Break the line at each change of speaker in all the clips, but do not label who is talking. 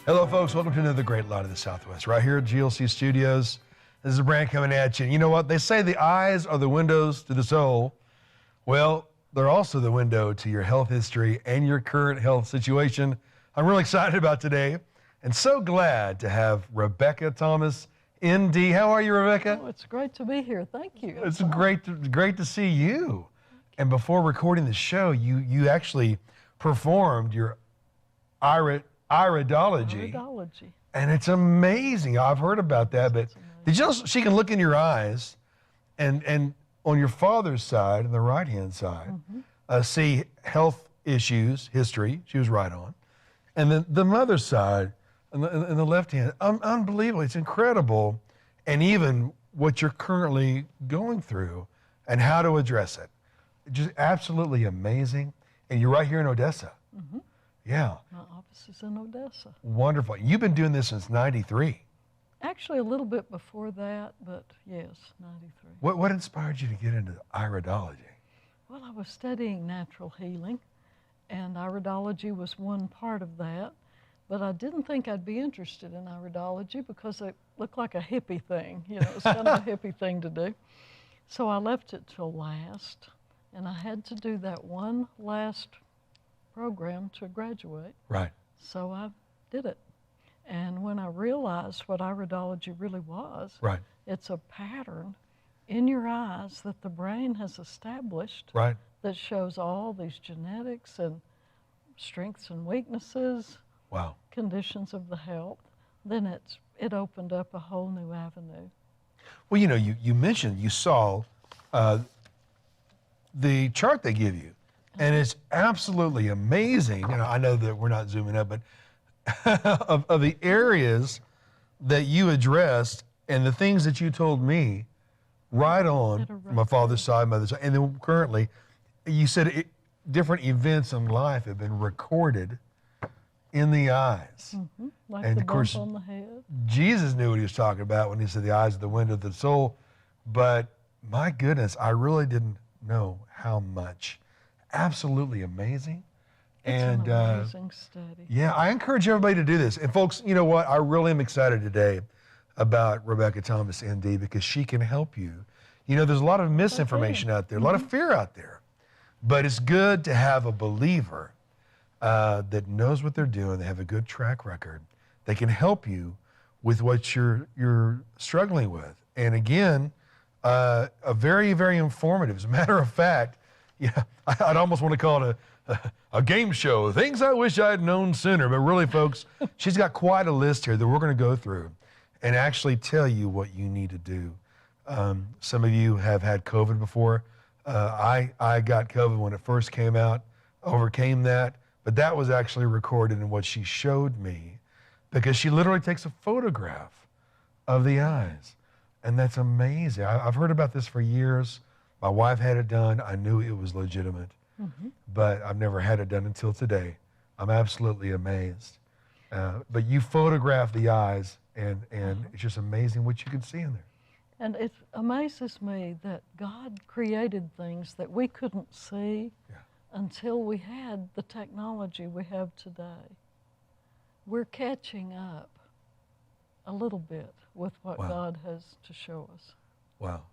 Hello, folks. Welcome to another great Light of the Southwest, right here at GLC Studios. This is Brant coming at you. And you know what? They say the eyes are the windows to the soul. Well, they're also the window to your health history and your current health situation. I'm really excited about today and so glad to have Rebecca Thomas N.D. How are you, Rebecca?
Oh, it's great to be here. Thank you.
It's great to see you. And before recording the show, you actually performed your Iridology.
Iridology.
And it's amazing. I've heard about that, but did you know she can look in your eyes and on your father's side, on the right-hand side, see health issues, history, she was right on. And then the mother's side, in the left hand, unbelievable. It's incredible. And even what you're currently going through and how to address it. Just absolutely amazing. And you're right here in Odessa. Yeah.
My office is in Odessa.
Wonderful. You've been doing this since '93.
Actually, a little bit before that, but yes, '93.
What inspired you to get into iridology?
Well, I was studying natural healing, and iridology was one part of that. But I didn't think I'd be interested in iridology because it looked like a hippie thing. You know, it was kind of a hippie thing to do. So I left it till last, and I had to do that one last program to graduate.
Right.
So I did it. And when I realized what iridology really was,
Right.
it's a pattern in your eyes that the brain has established
Right.
that shows all these genetics and strengths and weaknesses,
Wow.
conditions of the health, then it opened up a whole new avenue.
Well, you know, you mentioned you saw the chart they give you, and it's absolutely amazing. And I know that we're not zooming up, but of the areas that you addressed and the things that you told me right on my father's side, mother's side, and then currently, you said different events in life have been recorded in the eyes.
Like
and
the
of course,
bump on the head.
Jesus knew what he was talking about when he said the eyes are the window of the soul, but my goodness, I really didn't know how much. Absolutely amazing.
It's
And
an amazing study.
yeah, I encourage everybody to do this. And folks, you know what? I really am excited today about Rebecca Thomas, N.D., because she can help you. You know, there's a lot of misinformation out there, a lot of fear out there, but it's good to have a believer that knows what they're doing. They have a good track record. They can help you with what you're struggling with. And again, a very, very informative. As a matter of fact, yeah, I'd almost want to call it a game show, things I wish I had known sooner. But really, folks, she's got quite a list here that we're going to go through and actually tell you what you need to do. Some of you have had COVID before. I got COVID when it first came out, overcame that, but that was actually recorded in what she showed me, because she literally takes a photograph of the eyes. And that's amazing. I've heard about this for years. My wife had it done. I knew it was legitimate, but I've never had it done until today. I'm absolutely amazed. But you photograph the eyes, and it's just amazing what you can see in there.
And it amazes me that God created things that we couldn't see until we had the technology we have today. We're catching up a little bit with what God has to show us.
Wow.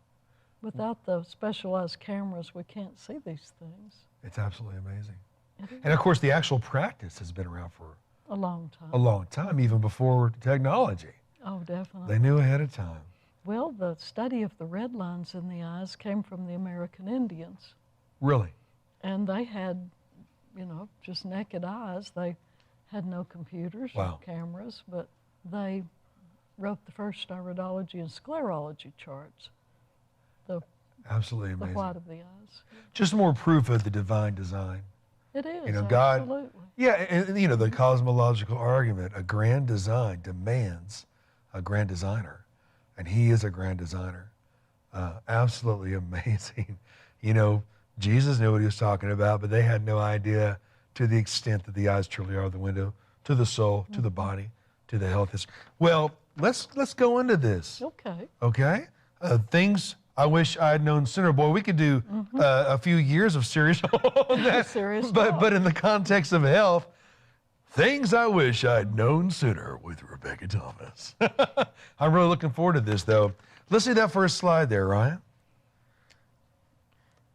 Without the specialized cameras, we can't see these things.
It's absolutely amazing. And of course, the actual practice has been around for
a long time.
A long time, even before technology.
Oh, definitely.
They knew ahead of time.
Well, the study of the red lines in the eyes came from the American Indians.
Really?
And they had, you know, just naked eyes. They had no computers or cameras, but they wrote the first iridology and sclerology charts.
Absolutely amazing.
The white of the eyes.
Just more proof of the divine design.
It is,
you know, God,
absolutely.
Yeah, and you know, the cosmological argument, a grand design demands a grand designer, and he is a grand designer. Absolutely amazing. You know, Jesus knew what he was talking about, but they had no idea to the extent that the eyes truly are the window to the soul, to the body, to the health. Well, let's go into this.
Okay.
Okay? Things I wish I had known sooner. Boy, we could do a few years of serious on that.
Serious
but in the context of health, Things I wish I'd known sooner with Rebecca Thomas. I'm really looking forward to this, though. Let's see that first slide there, Ryan.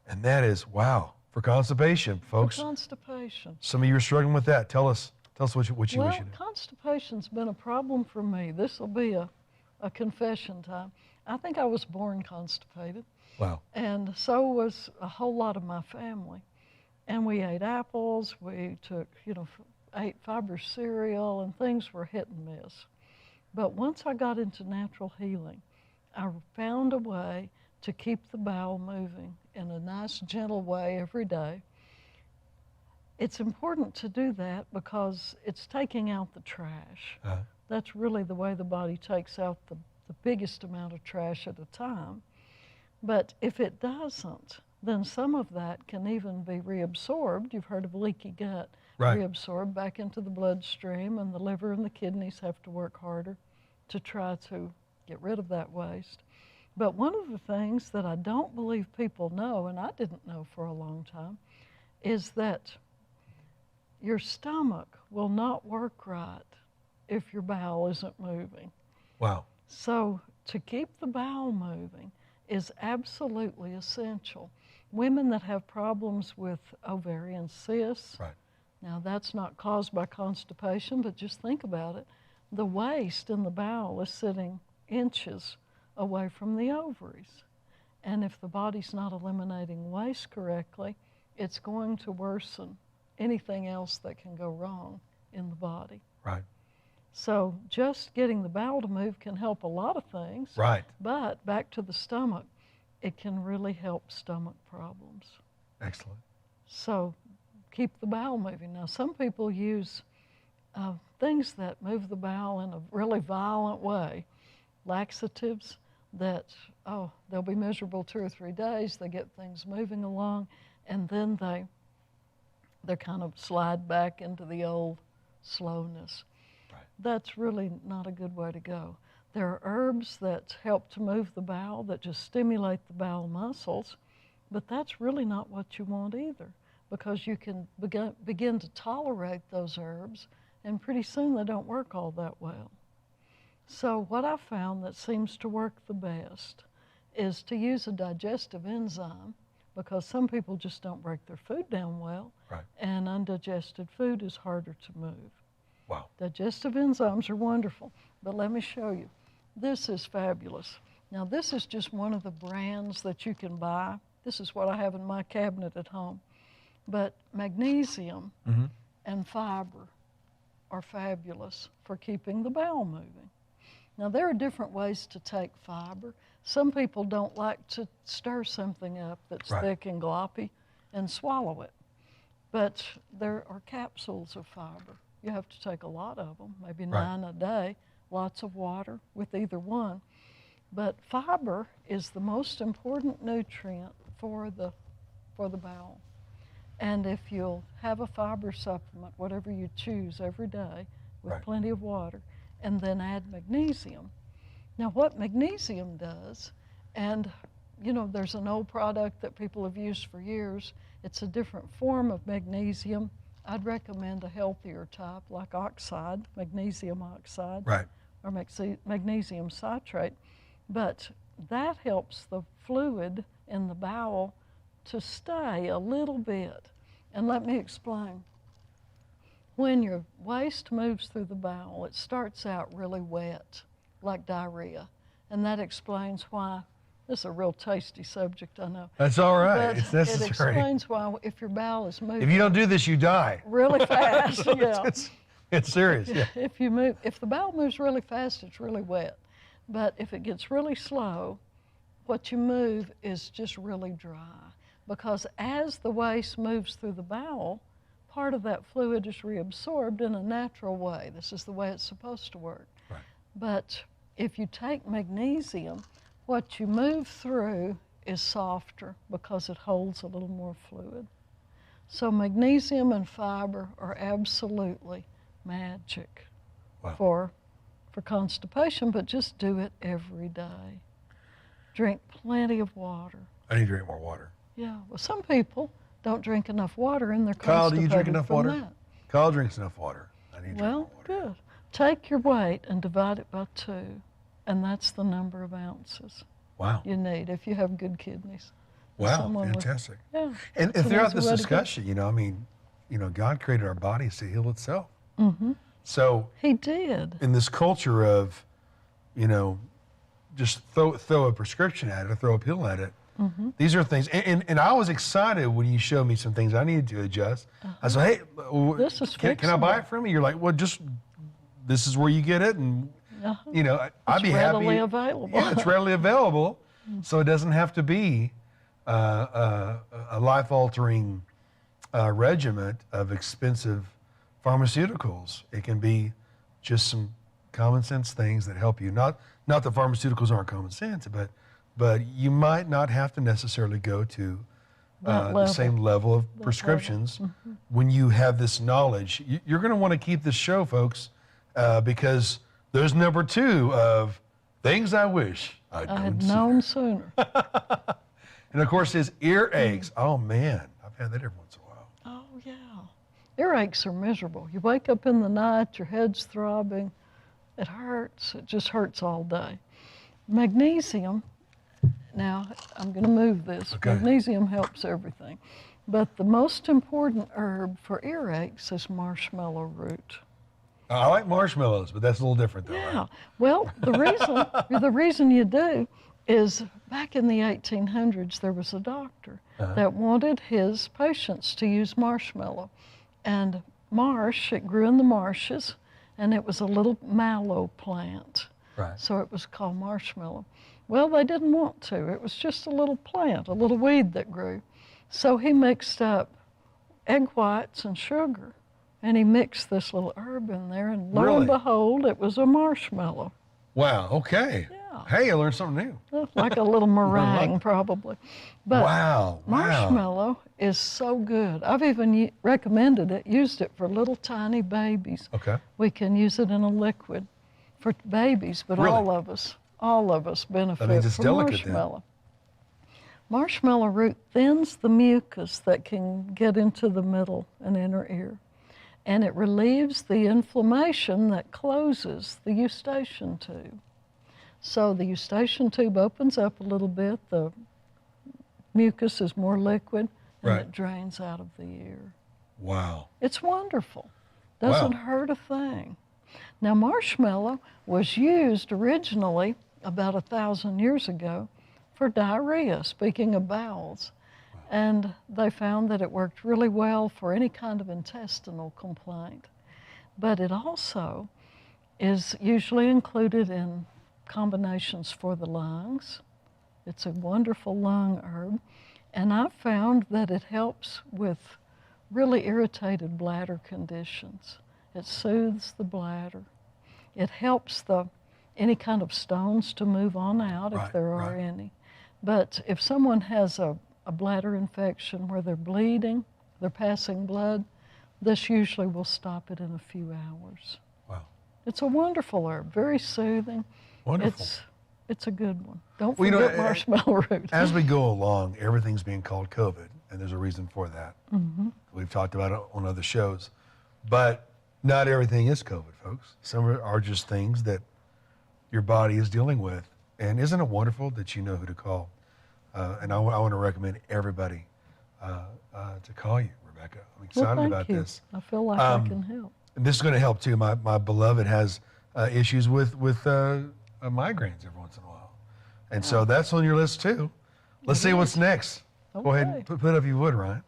And that is, wow, for constipation, folks.
For constipation.
Some of you are struggling with that. Tell us what you wish you did.
Constipation's been a problem for me. This will be a confession time. I think I was born constipated.
Wow.
And so was a whole lot of my family. And we ate apples, we took, ate fiber cereal, and things were hit and miss. But once I got into natural healing, I found a way to keep the bowel moving in a nice, gentle way every day. It's important to do that because it's taking out the trash. That's really the way the body takes out the biggest amount of trash at a time. But if it doesn't, then some of that can even be reabsorbed. You've heard of leaky gut.
Right.
Reabsorbed back into the bloodstream, and the liver and the kidneys have to work harder to try to get rid of that waste. But one of the things that I don't believe people know, and I didn't know for a long time, is that your stomach will not work right if your bowel isn't moving.
Wow.
So to keep the bowel moving is absolutely essential. Women that have problems with ovarian cysts,
Right.
now that's not caused by constipation, but just think about it. The waste in the bowel is sitting inches away from the ovaries. And if the body's not eliminating waste correctly, it's going to worsen anything else that can go wrong in the body.
Right.
So just getting the bowel to move can help a lot of things.
Right.
But back to the stomach, it can really help stomach problems.
Excellent.
So keep the bowel moving. Now, some people use things that move the bowel in a really violent way, laxatives that, they'll be miserable 2 or 3 days, they get things moving along, and then they kind of slide back into the old slowness.
Right.
That's really not a good way to go. There are herbs that help to move the bowel, that just stimulate the bowel muscles, but that's really not what you want either, because you can begin to tolerate those herbs, and pretty soon they don't work all that well. So what I found that seems to work the best is to use a digestive enzyme, because some people just don't break their food down well,
Right.
and undigested food is harder to move.
Wow.
Digestive enzymes are wonderful, but let me show you. This is fabulous. Now, this is just one of the brands that you can buy. This is what I have in my cabinet at home. But magnesium and fiber are fabulous for keeping the bowel moving. Now, there are different ways to take fiber. Some people don't like to stir something up that's
Right.
thick and gloppy and swallow it. But there are capsules of fiber. You have to take a lot of them, maybe
Right.
9 a day, lots of water with either one. But fiber is the most important nutrient for the bowel. And if you'll have a fiber supplement, whatever you choose every day, with
Right.
plenty of water, and then add magnesium. Now, what magnesium does, and there's an old product that people have used for years. It's a different form of magnesium. I'd recommend a healthier type, like oxide, magnesium oxide,
Right.
or magnesium citrate. But that helps the fluid in the bowel to stay a little bit. And let me explain. When your waste moves through the bowel, it starts out really wet, like diarrhea. And that explains why, this is a real tasty subject, I know.
That's all right.
But
It's
it
necessary.
explains why if your bowel is moving
If you don't do this, you die.
really fast,
So
yeah.
it's serious. Yeah.
If the bowel moves really fast, it's really wet. But if it gets really slow, what you move is just really dry. Because as the waste moves through the bowel, part of that fluid is reabsorbed in a natural way. This is the way it's supposed to work.
Right.
But if you take magnesium, what you move through is softer because it holds a little more fluid. So magnesium and fiber are absolutely magic.
Wow.
for constipation, but just do it every day. Drink plenty of water.
I need to drink more water.
Yeah, well, some people don't drink enough water and they're
Kyle, do
constipated
you drink enough
from
water?
that.
Kyle drinks enough water. I need to drink
Well,
more water.
good. Take your weight and divide it by 2, and that's the number of ounces
Wow.
you need if you have good kidneys.
Wow,
Someone with-
fantastic.
Yeah.
And
that's an
throughout
easy
this
way to go.
discussion, God created our bodies to heal itself.
Mm-hmm.
So
He did.
in this culture of, just throw a prescription at it or throw a pill at it,
Mm-hmm.
these are things. And I was excited when you showed me some things I needed to adjust. I said, hey,
This is
can I buy
fixable.
it from you? You're like, well, this is where you get it. And,
Uh-huh.
I'd be
It's
happy.
readily available.
Yeah, it's readily available. So it doesn't have to be a life-altering regimen of expensive pharmaceuticals. It can be just some common sense things that help you. Not that pharmaceuticals aren't common sense, but you might not have to necessarily go to the same level of prescriptions when you have this knowledge. You're going to want to keep this show, folks, because there's number 2 of things I wish I'd
had known sooner.
And of course, his earaches. Oh man, I've had that every once in a while.
Oh, yeah. Earaches are miserable. You wake up in the night, your head's throbbing. It hurts. It just hurts all day. Magnesium, now I'm going to move this.
Okay.
Magnesium helps everything. But the most important herb for earaches is marshmallow root.
I like marshmallows, but that's a little different though.
Yeah.
Right?
Well, the reason you do is back in the 1800s, there was a doctor that wanted his patients to use marshmallow. And marsh, it grew in the marshes, and it was a little mallow plant.
Right.
So it was called marshmallow. Well, they didn't want to. It was just a little plant, a little weed that grew. So he mixed up egg whites and sugar, and he mixed this little herb in there, and lo
Really?
and behold, it was a marshmallow.
Wow. Okay.
Yeah.
Hey, I learned something new.
Like a little meringue, probably. But
Wow.
marshmallow is so good. I've even recommended it, used it for little tiny babies.
Okay.
We can use it in a liquid for babies, but
Really?
all of us benefit
means it's
from
delicate then.
marshmallow. Marshmallow root thins the mucus that can get into the middle and inner ear, and it relieves the inflammation that closes the eustachian tube. So the eustachian tube opens up a little bit, the mucus is more liquid, and
Right.
it drains out of the ear.
Wow.
It's wonderful. Doesn't hurt a thing. Now, marshmallow was used originally about 1,000 years ago for diarrhea, speaking of bowels. And they found that it worked really well for any kind of intestinal complaint. But it also is usually included in combinations for the lungs. It's a wonderful lung herb. And I've found that it helps with really irritated bladder conditions. It soothes the bladder. It helps any kind of stones to move on out if
Right,
there are
right.
any. But if someone has a bladder infection where they're bleeding, they're passing blood, this usually will stop it in a few hours.
Wow.
It's a wonderful herb, very soothing.
Wonderful.
It's a good one. Don't
Well,
forget marshmallow root.
As we go along, everything's being called COVID, and there's a reason for that.
Mm-hmm.
We've talked about it on other shows. But not everything is COVID, folks. Some are just things that your body is dealing with. And isn't it wonderful that you know who to call? And I want to recommend everybody to call you, Rebecca. I'm excited
Well,
about
thank you.
this.
I feel like I can help.
And this is going to help too. My beloved has issues with migraines every once in a while. And so that's on your list too. Let's see what's next. Go ahead and
Okay.
put up if you would, Ryan.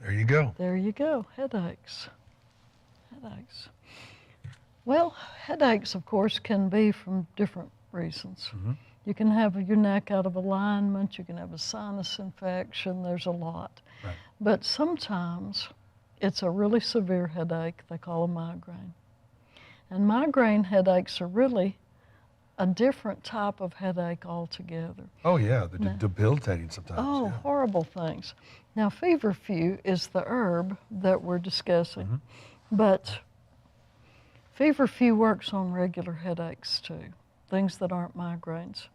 There you go.
There you go, headaches. Headaches. Well, headaches, of course, can be from different reasons.
Mm-hmm.
You can have your neck out of alignment, you can have a sinus infection, there's a lot.
Right.
But sometimes it's a really severe headache they call a migraine. And migraine headaches are really a different type of headache altogether.
Oh yeah, they're debilitating sometimes.
Oh,
yeah.
horrible things. Now, feverfew is the herb that we're discussing,
Mm-hmm.
but feverfew works on regular headaches too, things that aren't migraines.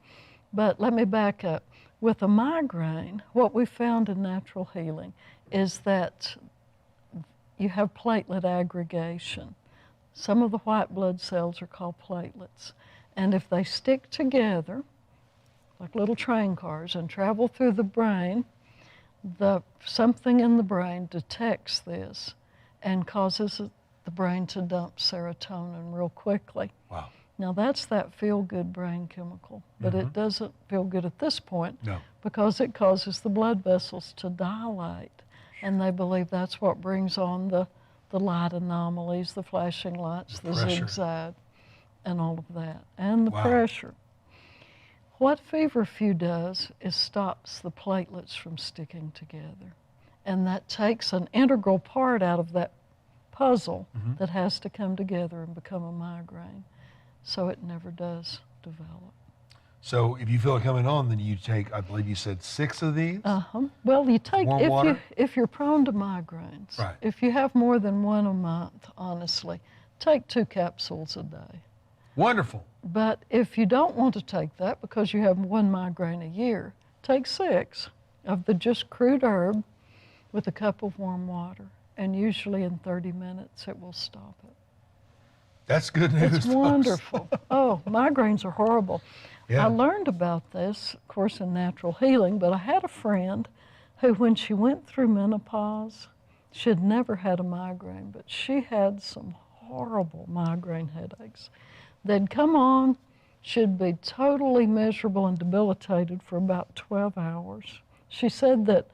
But let me back up. With a migraine, what we found in natural healing is that you have platelet aggregation. Some of the white blood cells are called platelets. And if they stick together, like little train cars, and travel through the brain, something in the brain detects this and causes the brain to dump serotonin real quickly.
Wow.
Now that's that feel-good brain chemical, but it doesn't feel good at this point because it causes the blood vessels to dilate. And they believe that's what brings on the light anomalies, the flashing lights, the zigzag, and all of that, and the pressure. What feverfew does is stops the platelets from sticking together. And that takes an integral part out of that puzzle that has to come together and become a migraine. So it never does develop.
So if you feel it coming on, then you take, I believe you said 6 of these?
Well, you take,
Warm water?
if you're prone to migraines,
Right.
if you have more than one a month, honestly, take 2 capsules a day.
Wonderful.
But if you don't want to take that because you have 1 migraine a year, take 6 of the just crude herb with a cup of warm water. And usually in 30 minutes it will stop it.
That's good news.
It's wonderful. Oh, migraines are horrible.
Yeah.
I learned about this, of course, in natural healing, but I had a friend who, when she went through menopause, she had never had a migraine, but she had some horrible migraine headaches. They'd come on, she'd be totally miserable and debilitated for about 12 hours. She said that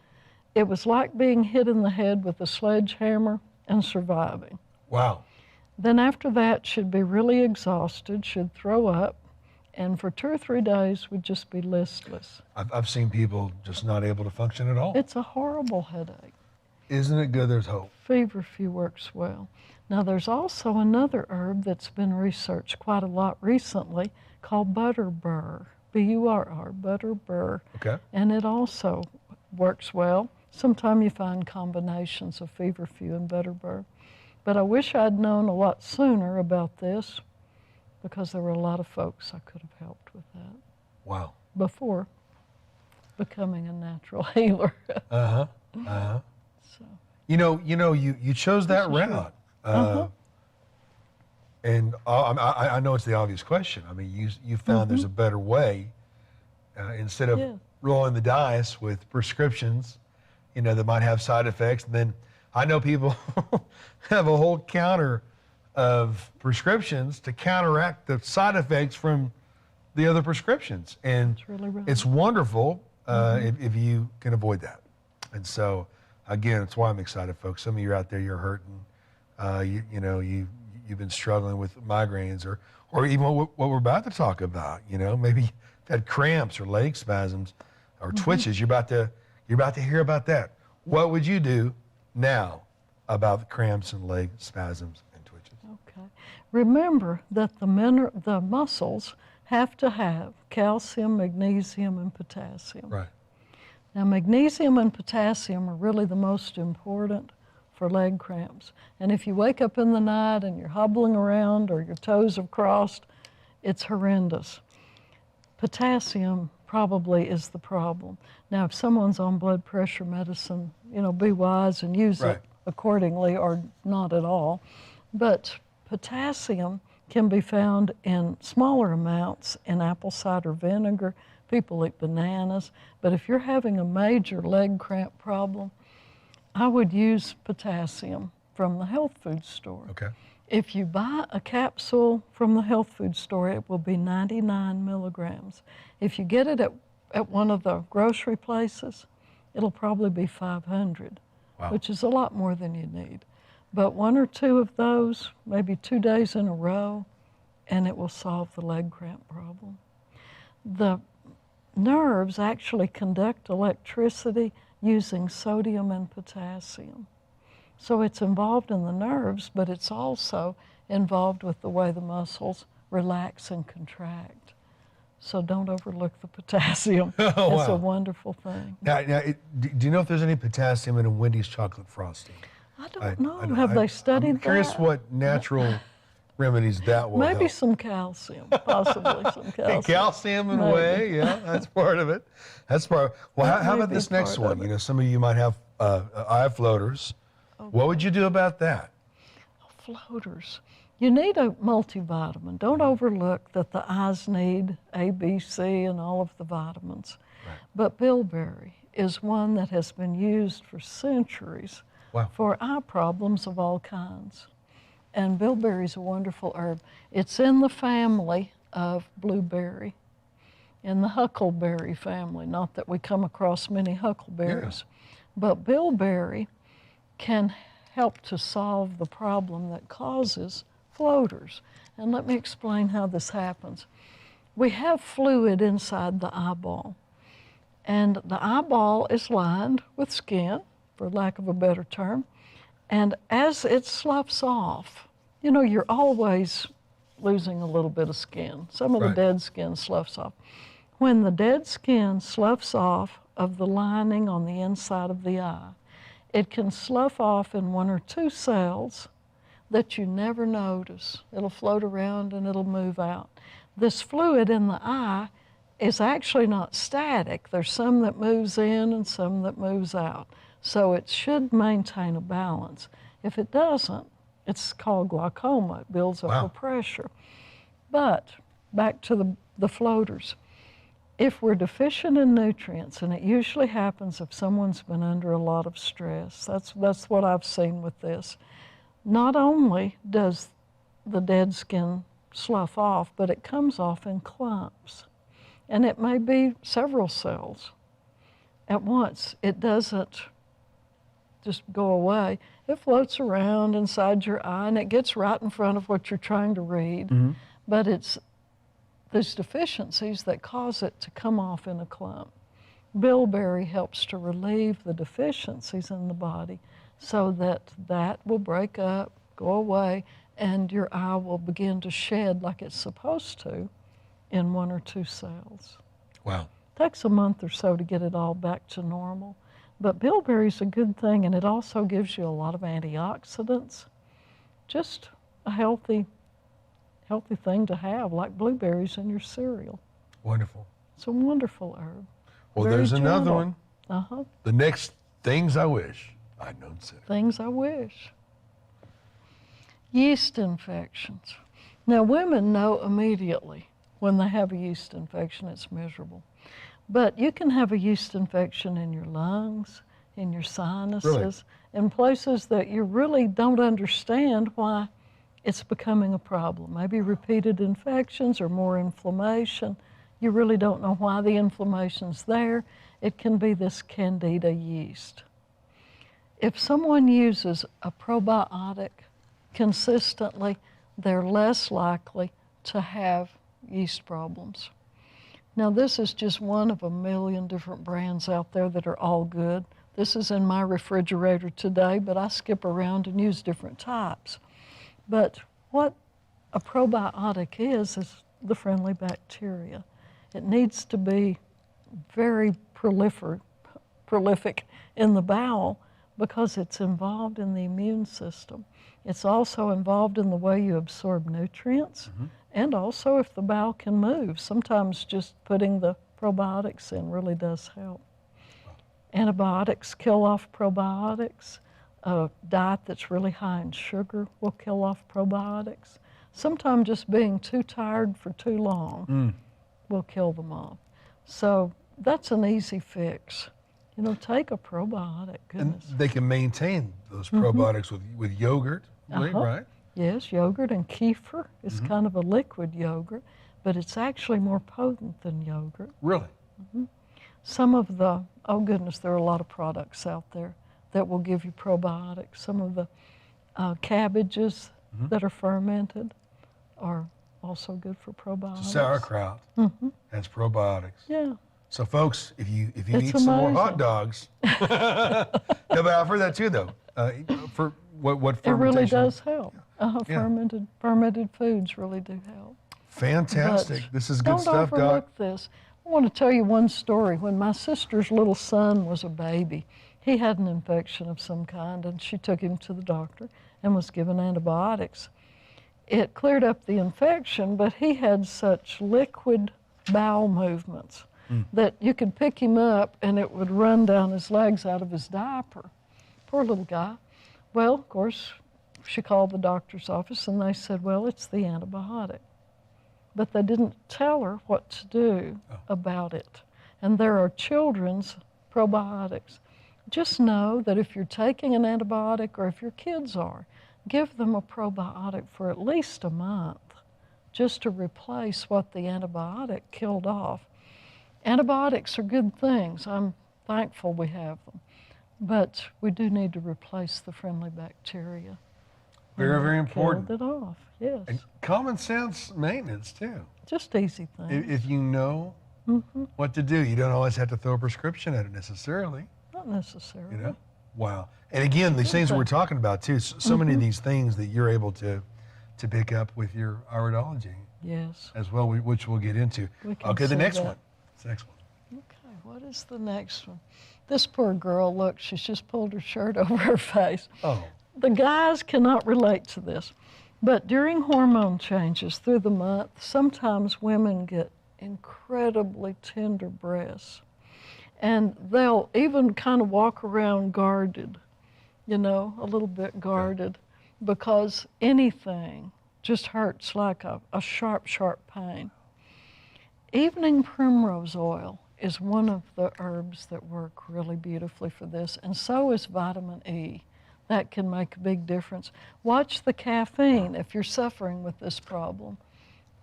it was like being hit in the head with a sledgehammer and surviving.
Wow.
Then after that, she'd be really exhausted, she'd throw up, and for 2 or 3 days would just be listless.
I've seen people just not able to function at all.
It's a horrible headache.
Isn't it good there's hope?
Feverfew works well. Now there's also another herb that's been researched quite a lot recently called butterbur, B-U-R-R, butterbur.
Okay.
And it also works well. Sometimes you find combinations of feverfew and butterbur. But I wish I'd known a lot sooner about this because there were a lot of folks I could have helped with that.
Wow.
Before becoming a natural healer.
So. You chose that route. And I know it's the obvious question. I mean, you found there's a better way instead of rolling the dice with prescriptions, that might have side effects. And then I know people have a whole counter of prescriptions to counteract the side effects from the other prescriptions. And it's wonderful if you can avoid that. And so, again, it's why I'm excited, folks. Some of you out there, you're hurting. You've been struggling with migraines or even what we're about to talk about. Maybe you've had cramps or leg spasms or twitches. You're about to hear about that. What would you do now about the cramps and leg spasms and twitches?
Okay. Remember that the muscles have to have calcium, magnesium, and potassium.
Right.
Now, magnesium and potassium are really the most important for leg cramps. And if you wake up in the night and you're hobbling around or your toes have crossed, it's horrendous. Potassium probably is the problem. Now, if someone's on blood pressure medicine, be wise and use it accordingly or not at all. But potassium can be found in smaller amounts in apple cider vinegar. People eat bananas. But if you're having a major leg cramp problem, I would use potassium from the health food store.
Okay.
If you buy a capsule from the health food store, it will be 99 milligrams. If you get it at one of the grocery places, it'll probably be 500, which is a lot more than you need. But 1 or 2 of those, maybe 2 days in a row, and it will solve the leg cramp problem. The nerves actually conduct electricity using sodium and potassium. So it's involved in the nerves, but it's also involved with the way the muscles relax and contract. So don't overlook the potassium. It's a wonderful thing.
Now do you know if there's any potassium in a Wendy's chocolate frosting?
I don't know. Have they studied
I'm curious
that?
what natural remedies that will
Maybe
help.
some calcium, possibly some calcium.
Calcium and whey, that's part of it. That's part. Well, how about this next one? Some of you might have eye floaters. What would you do about that?
Floaters. You need a multivitamin. Don't overlook that the eyes need A, B, C, and all of the vitamins.
Right.
But bilberry is one that has been used for centuries for eye problems of all kinds. And bilberry is a wonderful herb. It's in the family of blueberry, in the huckleberry family. Not that we come across many huckleberries, but bilberry can help to solve the problem that causes floaters. And let me explain how this happens. We have fluid inside the eyeball, and the eyeball is lined with skin, for lack of a better term, and as it sloughs off, you know, you're always losing a little bit of skin. Some of the dead skin sloughs off. When the dead skin sloughs off of the lining on the inside of the eye, it can slough off in 1 or 2 cells that you never notice. It'll float around and it'll move out. This fluid in the eye is actually not static. There's some that moves in and some that moves out. So it should maintain a balance. If it doesn't, it's called glaucoma. It builds up a pressure. But back to the floaters. If we're deficient in nutrients, and it usually happens if someone's been under a lot of stress, that's what I've seen with this. Not only does the dead skin slough off, but it comes off in clumps. And it may be several cells at once. It doesn't just go away. It floats around inside your eye, and it gets right in front of what you're trying to read. But it's those deficiencies that cause it to come off in a clump. Bilberry helps to relieve the deficiencies in the body so that will break up, go away, and your eye will begin to shed like it's supposed to in 1 or 2 cells.
Wow.
Takes a month or so to get it all back to normal. But bilberry's a good thing, and it also gives you a lot of antioxidants. Just a healthy thing to have, like blueberries in your cereal.
Wonderful.
It's a wonderful herb.
Well,
Very
there's another
gentle.
one. The next things I wish I'd known sooner.
Things I wish. Yeast infections. Now, women know immediately when they have a yeast infection, it's miserable. But you can have a yeast infection in your lungs, in your sinuses, in places that you really don't understand why it's becoming a problem. Maybe repeated infections or more inflammation. You really don't know why the inflammation's there. It can be this candida yeast. If someone uses a probiotic consistently, they're less likely to have yeast problems. Now, this is just one of a million different brands out there that are all good. This is in my refrigerator today, but I skip around and use different types. But what a probiotic is the friendly bacteria. It needs to be very prolific in the bowel because it's involved in the immune system. It's also involved in the way you absorb nutrients, and also if the bowel can move. Sometimes just putting the probiotics in really does help. Antibiotics kill off probiotics. A diet that's really high in sugar will kill off probiotics. Sometimes just being too tired for too long will kill them off. So that's an easy fix. You know, take a probiotic. Goodness.
And they can maintain those probiotics with yogurt, right?
Yes, yogurt, and kefir is kind of a liquid yogurt, but it's actually more potent than yogurt.
Really?
Some of the, oh goodness, there are a lot of products out there that will give you probiotics. Some of the cabbages that are fermented are also good for probiotics.
So sauerkraut has probiotics.
Yeah.
So folks, if you eat some more hot dogs, no, but I've heard that too though. For what fermentation?
It really does help. Fermented foods really do help.
Fantastic.
But
this is good stuff,
Doc. Don't overlook this. I want to tell you one story. When my sister's little son was a baby, he had an infection of some kind, and she took him to the doctor and was given antibiotics. It cleared up the infection, but he had such liquid bowel movements that you could pick him up and it would run down his legs out of his diaper. Poor little guy. Well, of course, she called the doctor's office and they said, well, it's the antibiotic. But they didn't tell her what to do about it. And there are children's probiotics. Just know that if you're taking an antibiotic or if your kids are, give them a probiotic for at least a month just to replace what the antibiotic killed off. Antibiotics are good things. I'm thankful we have them. But we do need to replace the friendly bacteria.
Very, very important.
Killed it off, yes.
And common sense maintenance, too.
Just easy things.
If you know what to do, you don't always have to throw a prescription at it necessarily.
Not necessarily.
You know? Wow. And again, these things that we're talking about, too, so many of these things that you're able to pick up with your iridology.
Yes.
As well, which we'll get into. Okay, the next one. What's the next one?
Okay, what is the next one? This poor girl, look, she's just pulled her shirt over her face.
Oh.
The guys cannot relate to this, but during hormone changes through the month, sometimes women get incredibly tender breasts. And they'll even kind of walk around guarded, you know, a little bit guarded, because anything just hurts like a sharp, sharp pain. Evening primrose oil is one of the herbs that work really beautifully for this, and so is vitamin E. That can make a big difference. Watch the caffeine if you're suffering with this problem.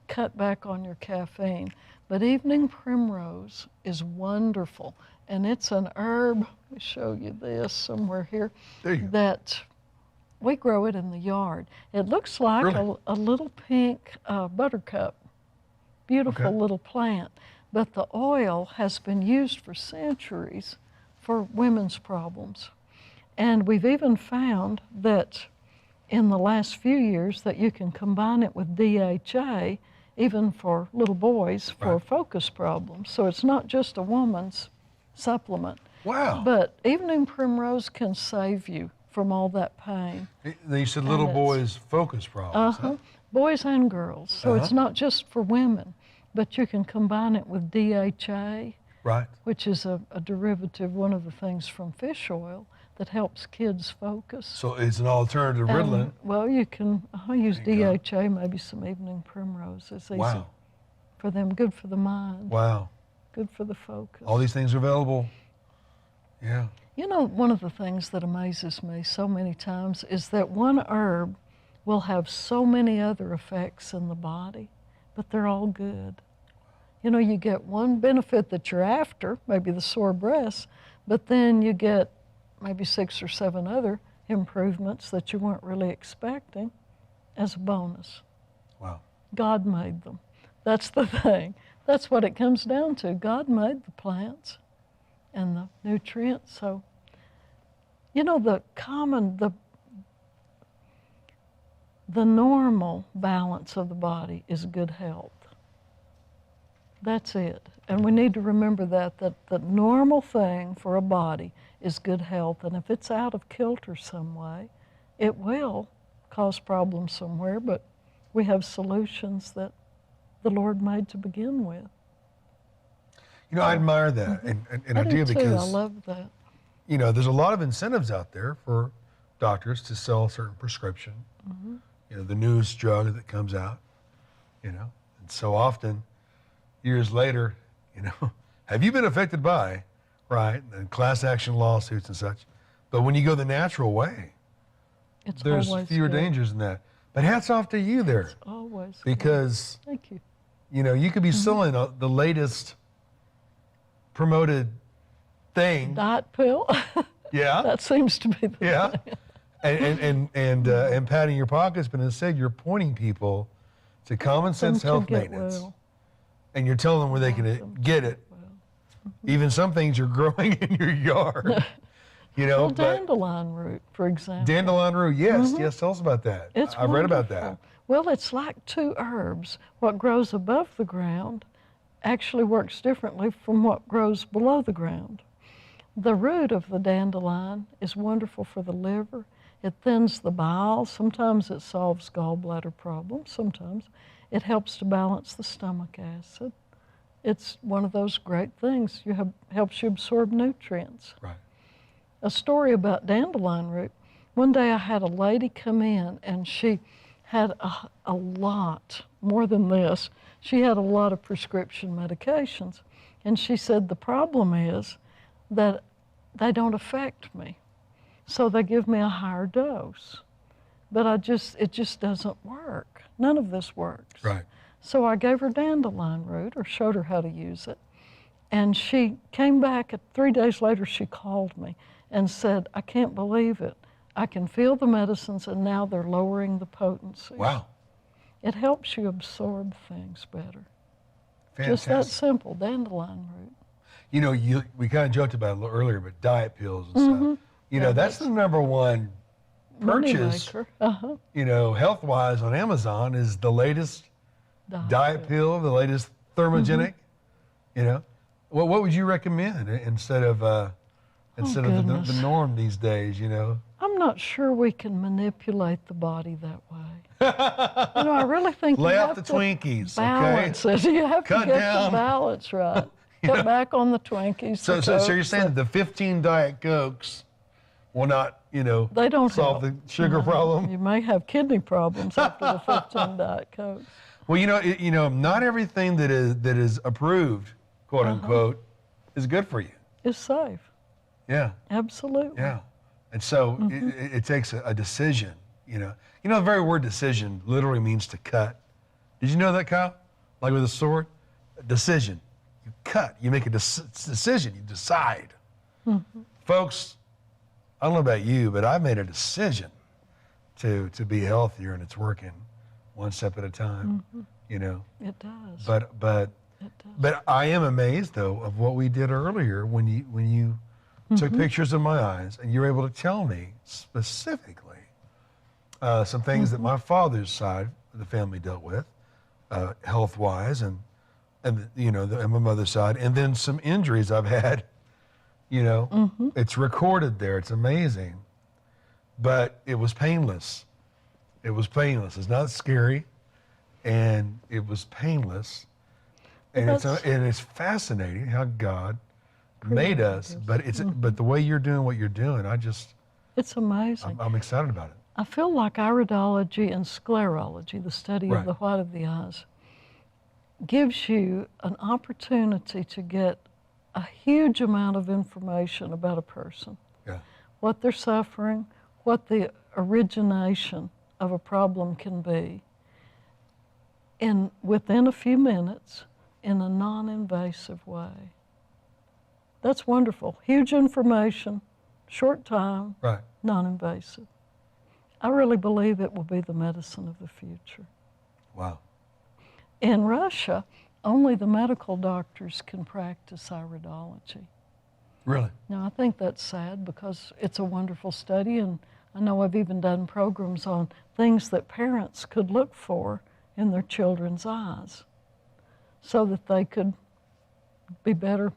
Cut back on your caffeine. But evening primrose is wonderful, and it's an herb. Let me show you this somewhere here.
There you go.
That we grow it in the yard. It looks like
Really?
a little pink buttercup. Beautiful little plant. But the oil has been used for centuries for women's problems. And we've even found that in the last few years that you can combine it with DHA, even for little boys, for focus problems. So it's not just a woman's supplement.
Wow.
But evening primrose can save you from all that pain.
You said little boys' focus problems. Huh?
Boys and girls. So it's not just for women, but you can combine it with DHA, which is a derivative, one of the things from fish oil that helps kids focus.
So it's an alternative to Ritalin.
Well, you can use DHA, maybe some evening primrose. It's easy for them, good for the mind.
Wow.
Good for the focus.
All these things are available. Yeah.
You know, one of the things that amazes me so many times is that one herb will have so many other effects in the body, but they're all good. You know, you get one benefit that you're after, maybe the sore breasts, but then you get maybe 6 or 7 other improvements that you weren't really expecting as a bonus.
Wow.
God made them. That's the thing. That's what it comes down to. God made the plants and the nutrients. So, you know, the normal balance of the body is good health. That's it. And we need to remember that the normal thing for a body is good health. And if it's out of kilter some way, it will cause problems somewhere, but we have solutions that the Lord made to begin with.
You know, I admire that. And I do because
I love that.
You know, there's a lot of incentives out there for doctors to sell a certain prescription. You know, the newest drug that comes out, you know, and so often, years later, you know, have you been affected by, and class action lawsuits and such. But when you go the natural way, there's fewer dangers in that. But hats off to you there.
It's always
because
good. Thank you.
You know, you could be selling the latest promoted thing.
Diet pill.
Yeah.
That seems to be the thing.
And patting your pockets, but instead you're pointing people to common sense health maintenance.
Well.
And you're telling them where they can get it. Even some things you're growing in your yard. You know,
dandelion root, for example.
Dandelion root, yes, yes. Tell us about that. I've read about that.
Well, it's like 2 herbs. What grows above the ground actually works differently from what grows below the ground. The root of the dandelion is wonderful for the liver. It thins the bile. Sometimes it solves gallbladder problems. Sometimes it helps to balance the stomach acid. It's one of those great things. Helps you absorb nutrients.
Right.
A story about dandelion root. One day I had a lady come in, and she had a lot, more than this. She had a lot of prescription medications. And she said, the problem is that they don't affect me. So they give me a higher dose. But it just doesn't work. None of this works.
Right.
So I gave her Dandelion Root, or showed her how to use it. And she came back, 3 days later she called me and said, I can't believe it. I can feel the medicines, and now they're lowering the potency.
Wow.
It helps you absorb things better.
Fantastic.
Just that simple, Dandelion Root.
You know, we kind of joked about it a little earlier, but diet pills and stuff. You know, that's the number one purchase,
Uh-huh.
you know, health-wise on Amazon is the latest diet pill, the latest thermogenic. You know, what would you recommend instead of the norm these days? You know,
I'm not sure we can manipulate the body that way. You know, I really think
lay
you
off
have
the
to
Twinkies,
balance
okay?
it. You have
Cut
to get
down.
the balance right. Cut back on the Twinkies.
So you're saying that the 15 Diet Cokes will not, you know,
they don't
solve
help.
the sugar problem?
You may have kidney problems after the 15 Diet Cokes.
Well, you know, not everything that is approved, quote unquote, is good for you.
It's safe.
Yeah.
Absolutely.
Yeah. And so it takes a decision, you know. You know, the very word decision literally means to cut. Did you know that, Kyle? Like with a sword? A decision. You cut. You make a decision. You decide. Folks, I don't know about you, but I made a decision to be healthier, and it's working one step at a time, you know.
It does.
But
It does.
but I am amazed, though, of what we did earlier when you took pictures of my eyes, and you were able to tell me specifically some things that my father's side of the family dealt with, health-wise, and you know, and my mother's side, and then some injuries I've had. You know, it's recorded there. It's amazing, but it was painless. It was painless. It's not scary, and it was painless. And it's fascinating how God made us. But but the way you're doing what you're doing,
it's amazing.
I'm excited about it.
I feel like iridology and sclerology, the study of the white of the eyes, gives you an opportunity to get a huge amount of information about a person.
Yeah.
What they're suffering, what the origination of a problem can be, and within a few minutes, in a non-invasive way. That's wonderful. Huge information, short time, non-invasive. I really believe it will be the medicine of the future.
Wow.
In Russia, only the medical doctors can practice iridology.
Really?
Now, I think that's sad because it's a wonderful study, and I know I've even done programs on things that parents could look for in their children's eyes so that they could be better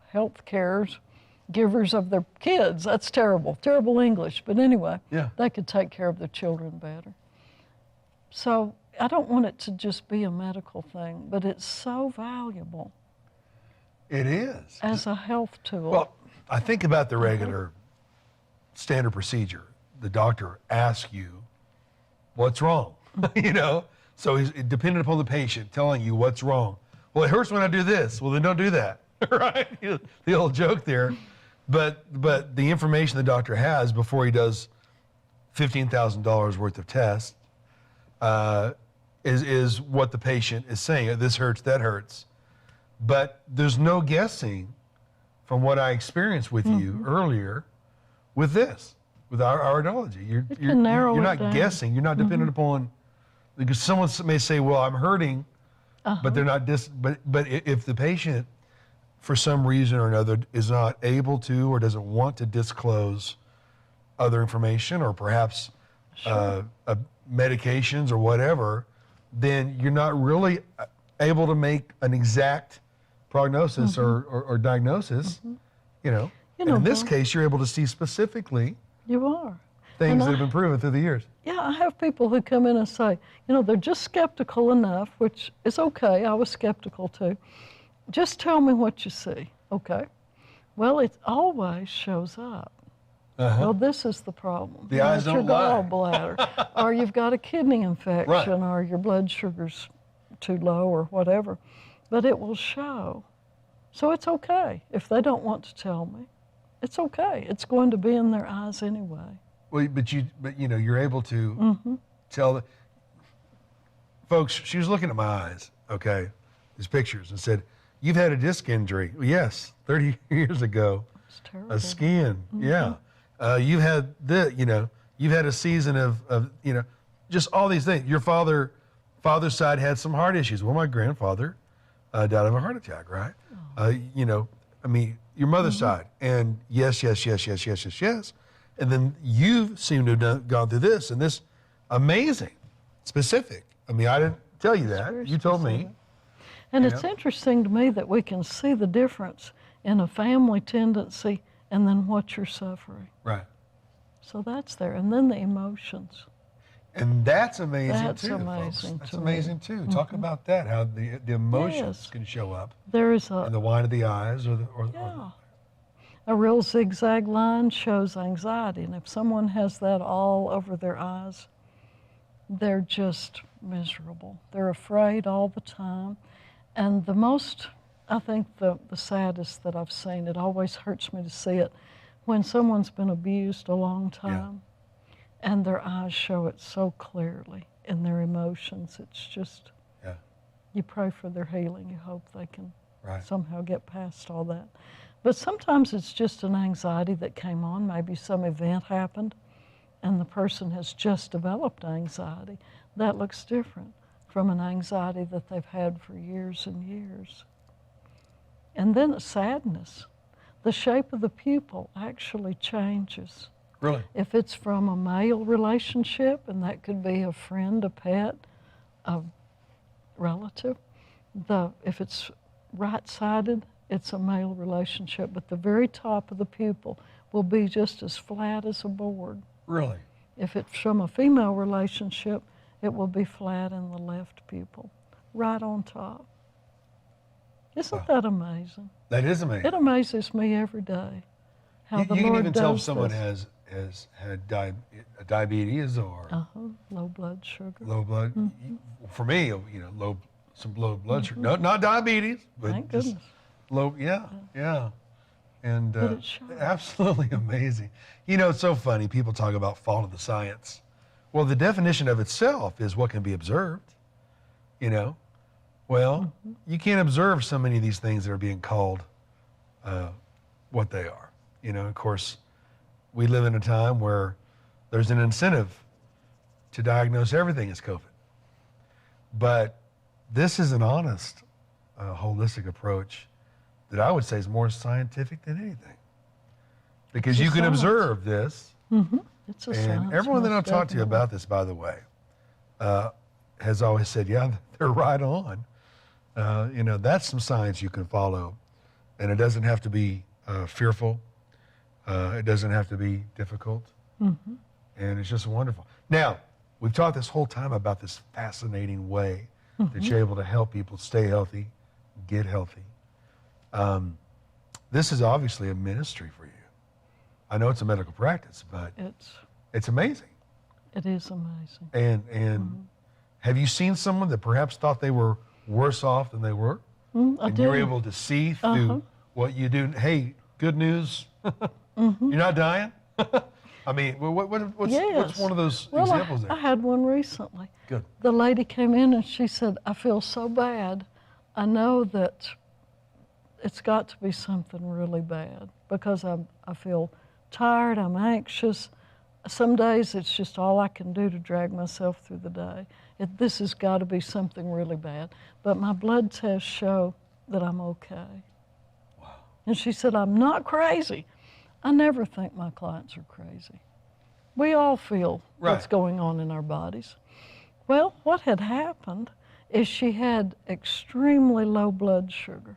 health carers, givers of their kids. That's terrible, terrible English, but anyway, they could take care of their children better. So I don't want it to just be a medical thing, but it's so valuable.
It is.
As a health tool.
Well, I think about the regular standard procedure. The doctor asks you, what's wrong? You know? So he's dependent upon the patient telling you what's wrong. Well, it hurts when I do this. Well, then don't do that. Right? The old joke there. But the information the doctor has before he does $15,000 worth of tests is what the patient is saying. This hurts, that hurts. But there's no guessing from what I experienced with you earlier with this, with our iridology. You're not guessing. You're not dependent upon, because someone may say, well, I'm hurting, but they're not, but if the patient, for some reason or another, is not able to or doesn't want to disclose other information or perhaps medications or whatever, then you're not really able to make an exact prognosis or diagnosis, you know. And in this case, you're able to see specifically things that have been proven through the years.
Yeah, I have people who come in and say, you know, they're just skeptical enough, which is okay. I was skeptical too. Just tell me what you see. Okay. Well, it always shows up.
Uh-huh.
Well, this is the problem.
The eyes
It's
don't
your
lie.
gallbladder, or you've got a kidney infection,
Right.
or your blood sugar's too low, or whatever. But it will show. So it's okay if they don't want to tell me. It's okay. It's going to be in their eyes anyway.
Well, but you know, you're able to tell the folks. She was looking at my eyes, okay, these pictures, and said, "You've had a disc injury." Well, yes, 30 years ago.
It's terrible.
A skin, yeah. You've had you've had a season of just all these things. Your father's side had some heart issues. Well, my grandfather died of a heart attack, right? I mean, your mother's side, and yes. And then you seem to have gone through this, and this amazing, specific. I mean, I didn't tell you that. You told me.
And it's interesting to me that we can see the difference in a family tendency and then what you're suffering.
Right.
So that's there. And then the emotions.
And that's amazing
That's
too.
amazing
Folks. That's
to me.
amazing too. Talk about that. How the emotions
Yes.
can show up
There is
in the wine of the eyes, or
a real zigzag line shows anxiety. And if someone has that all over their eyes, they're just miserable. They're afraid all the time. And the most, I think the saddest that I've seen, it always hurts me to see it, when someone's been abused a long time and their eyes show it so clearly in their emotions. It's just, you pray for their healing. You hope they can somehow get past all that. But sometimes it's just an anxiety that came on. Maybe some event happened and the person has just developed anxiety. That looks different from an anxiety that they've had for years and years. And then sadness. The shape of the pupil actually changes.
Really?
If it's from a male relationship, and that could be a friend, a pet, a relative, if it's right-sided, it's a male relationship, but the very top of the pupil will be just as flat as a board.
Really?
If it's from a female relationship, it will be flat in the left pupil, right on top. Isn't that amazing?
That is amazing.
It amazes me every day how
You
the
can
Lord
even tell if
does
someone
this.
has had diabetes or
Low blood sugar.
low blood. For me, some low blood sugar. No, not diabetes, but
Thank
just
goodness.
low. Yeah. And
But it shows.
absolutely amazing. You know, it's so funny. People talk about fault of the science. Well, the definition of itself is what can be observed. You know, well, you can't observe so many of these things that are being called what they are. You know, of course, we live in a time where there's an incentive to diagnose everything as COVID. But this is an honest, holistic approach that I would say is more scientific than anything. Because you can
science.
observe this,
It's a
and
science,
everyone that
most
I've talked to
definitely.
about this, by the way, has always said, yeah, they're right on. That's some science you can follow, and it doesn't have to be fearful. It doesn't have to be difficult, and it's just wonderful. Now, we've talked this whole time about this fascinating way that you're able to help people stay healthy, get healthy. This is obviously a ministry for you. I know it's a medical practice, but it's amazing.
It is amazing.
And have you seen someone that perhaps thought they were worse off than they were? And you're able to see through what you do. Hey, good news. You're not dying? I mean, what's one of those examples there?
I had one recently.
Good.
The lady came in and she said, I feel so bad. I know that it's got to be something really bad because I feel tired, I'm anxious. Some days it's just all I can do to drag myself through the day. This has got to be something really bad. But my blood tests show that I'm okay.
Wow.
And she said, I'm not crazy. I never think my clients are crazy. We all feel what's going on in our bodies. Well, what had happened is she had extremely low blood sugar.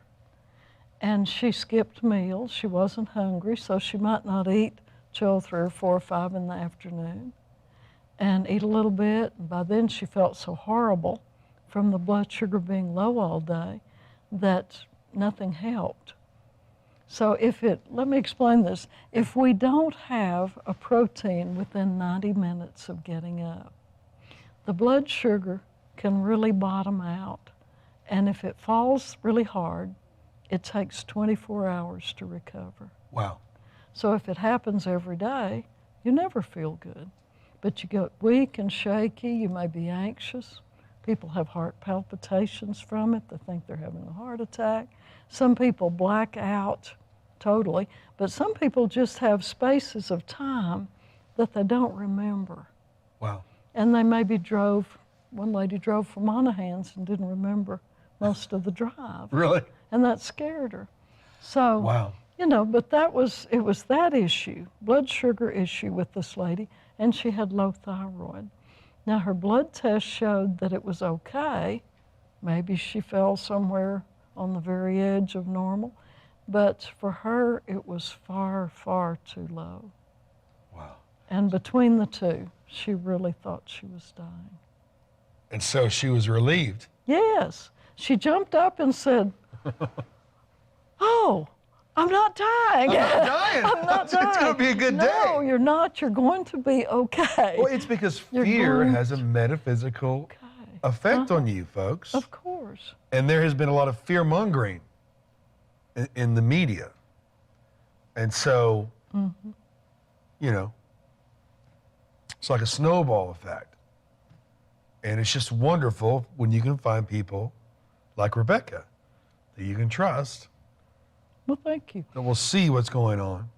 And she skipped meals. She wasn't hungry, so she might not eat till 3 or 4 or 5 in the afternoon and eat a little bit. And by then she felt so horrible from the blood sugar being low all day that nothing helped. So let me explain this. If we don't have a protein within 90 minutes of getting up, the blood sugar can really bottom out. And if it falls really hard, it takes 24 hours to recover.
Wow.
So if it happens every day, you never feel good. But you get weak and shaky, you may be anxious. People have heart palpitations from it. They think they're having a heart attack. Some people black out totally, but some people just have spaces of time that they don't remember.
Wow.
And they maybe one lady drove from Monahans and didn't remember most of the drive.
Really?
And that scared her. So,
wow.
But it was that issue, blood sugar issue with this lady, and she had low thyroid. Now her blood test showed that it was okay. Maybe she fell somewhere on the very edge of normal, but for her it was far, far too low.
Wow.
And between the two, she really thought she was dying.
And so she was relieved.
Yes. She jumped up and said, "Oh, I'm not dying.
I'm not dying.
I'm not dying.
It's going to be a good day."
No, you're not. You're going to be okay.
Well, it's because fear has a metaphysical effect on you, folks.
Of course.
And there has been a lot of fear-mongering in the media. And so, it's like a snowball effect. And it's just wonderful when you can find people like Rebecca that you can trust.
Well, thank you.
That will see what's going on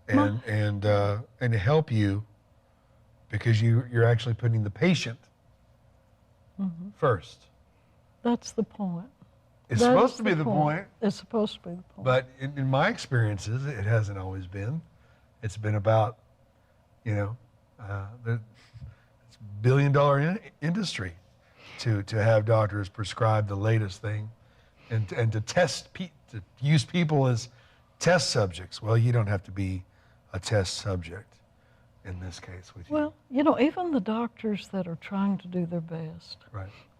and help you, because you're actually putting the patient first.
That's the point.
It's supposed to be the point.
It's supposed to be the point.
But in my experiences, it hasn't always been. It's been about, it's a billion-dollar industry to have doctors prescribe the latest thing and to to use people as test subjects. Well, you don't have to be a test subject in this case with you.
Well, even the doctors that are trying to do their best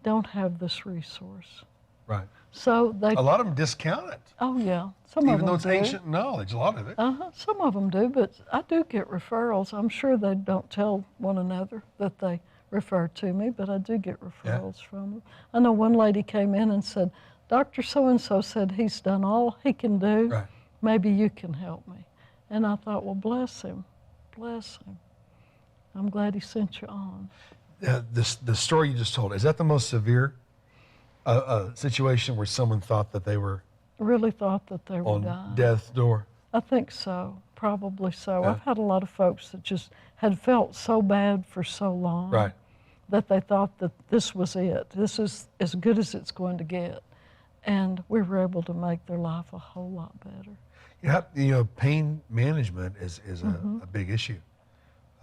don't have this resource.
Right.
So
a lot of them discount it.
Oh, yeah. Some of them
even though it's
do.
ancient knowledge, a lot of it.
Some of them do, but I do get referrals. I'm sure they don't tell one another that they refer to me, but I do get referrals from them. I know one lady came in and said, "Dr. So-and-so said he's done all he can do.
Right.
Maybe you can help me." And I thought, well, bless him. Bless him. I'm glad he sent you on.
The story you just told, is that the most severe situation where someone thought that they were
Really thought that they were
on
dying?
death's door?
I think so. Probably so.
Yeah.
I've had a lot of folks that just had felt so bad for so long that they thought that this was it. This is as good as it's going to get. And we were able to make their life a whole lot better.
Pain management is a big issue.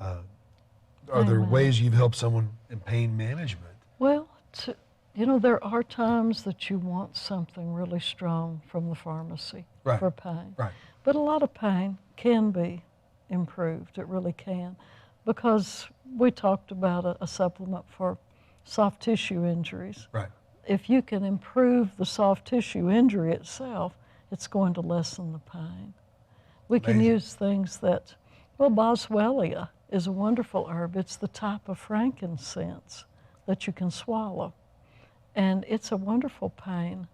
Are there ways you've helped someone in pain management?
Well, there are times that you want something really strong from the pharmacy for pain.
Right.
But a lot of pain can be improved. It really can. Because we talked about a supplement for soft tissue injuries.
Right.
If you can improve the soft tissue injury itself, it's going to lessen the pain. We can use things that, boswellia is a wonderful herb. It's the type of frankincense that you can swallow. And it's a wonderful pain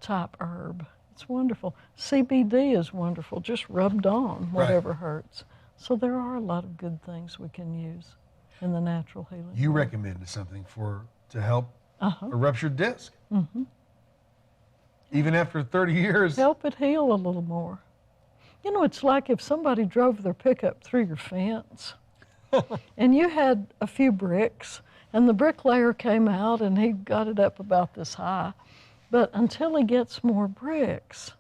type herb. It's wonderful. CBD is wonderful, just rubbed on, whatever hurts. So there are a lot of good things we can use in the natural healing.
You recommended something to help a ruptured disc. Even after 30 years.
Help it heal a little more. It's like if somebody drove their pickup through your fence and you had a few bricks and the bricklayer came out and he got it up about this high, but until he gets more bricks,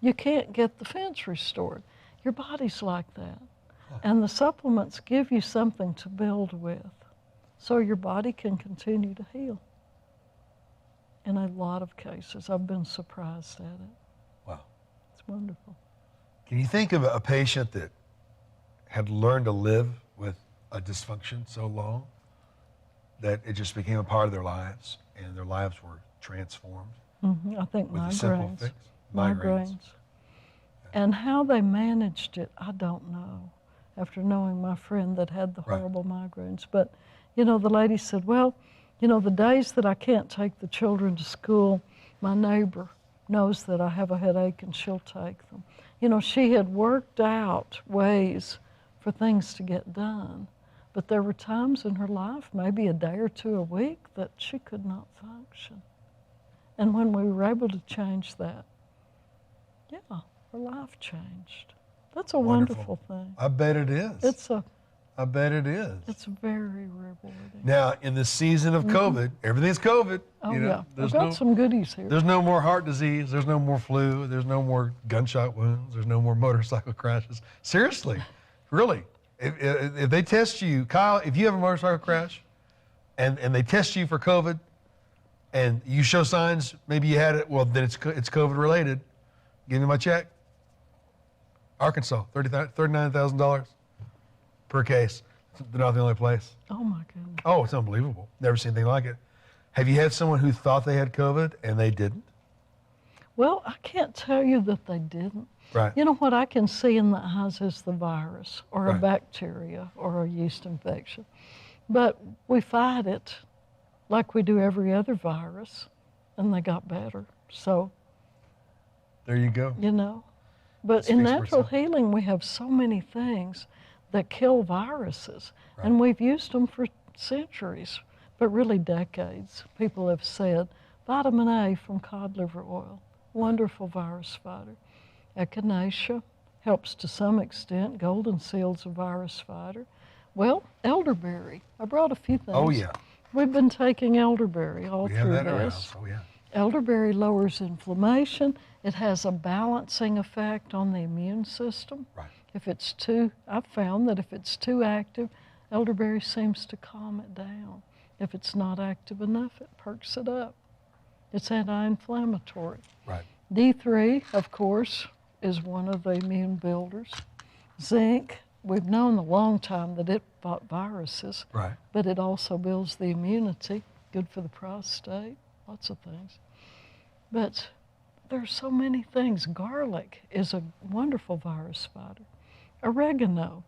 you can't get the fence restored. Your body's like that. And the supplements give you something to build with so your body can continue to heal. In a lot of cases, I've been surprised at it.
Wow.
It's wonderful.
Can you think of a patient that had learned to live with a dysfunction so long that it just became a part of their lives and their lives were transformed?
I think
with a simple
migraines.
fix?
Migraines. And how they managed it, I don't know, after knowing my friend that had the
Right.
horrible migraines. But, you know, the lady said, well, you know, the days that I can't take the children to school, my neighbor knows that I have a headache and she'll take them. You know, she had worked out ways for things to get done. But there were times in her life, maybe a day or two a week, that she could not function. And when we were able to change that, yeah, her life changed. That's a wonderful thing.
I bet it is. I bet it is.
It's very rewarding.
Now, in the season of COVID, everything's COVID.
Oh,
you know,
yeah. I've
there's
got some goodies here.
There's no more heart disease. There's no more flu. There's no more gunshot wounds. There's no more motorcycle crashes. Seriously, really. If they test you, Kyle, if you have a motorcycle crash and they test you for COVID and you show signs, maybe you had it, well, then it's COVID related. Give me my check. Arkansas, $39,000 per case. They're not the only place.
Oh, my goodness.
Oh, it's unbelievable. Never seen anything like it. Have you had someone who thought they had COVID and they didn't?
Well, I can't tell you that they didn't.
Right.
You know, what I can see in the eyes is the virus or a
Right.
bacteria or a yeast infection. But we fight it like we do every other virus, and they got better. So,
There you go.
you know. But
That
in
speaks for
natural
itself.
healing, we have so many things that kill viruses,
Right.
and we've used them for centuries, but really decades. People have said vitamin A from cod liver oil, wonderful virus fighter. Echinacea helps to some extent. Golden seal's a virus fighter. Well, elderberry. I brought a few things.
Oh, yeah.
We've been taking elderberry all
We have
through
that around.
this.
Oh, yeah.
Elderberry lowers inflammation. It has a balancing effect on the immune system.
Right.
If it's too, I've found that if it's too active, elderberry seems to calm it down. If it's not active enough, it perks it up. It's anti-inflammatory.
Right.
D3, of course, is one of the immune builders. Zinc, we've known a long time that it fought viruses,
Right.
but it also builds the immunity, good for the prostate, lots of things. But there's so many things. Garlic is a wonderful virus fighter. Oregano.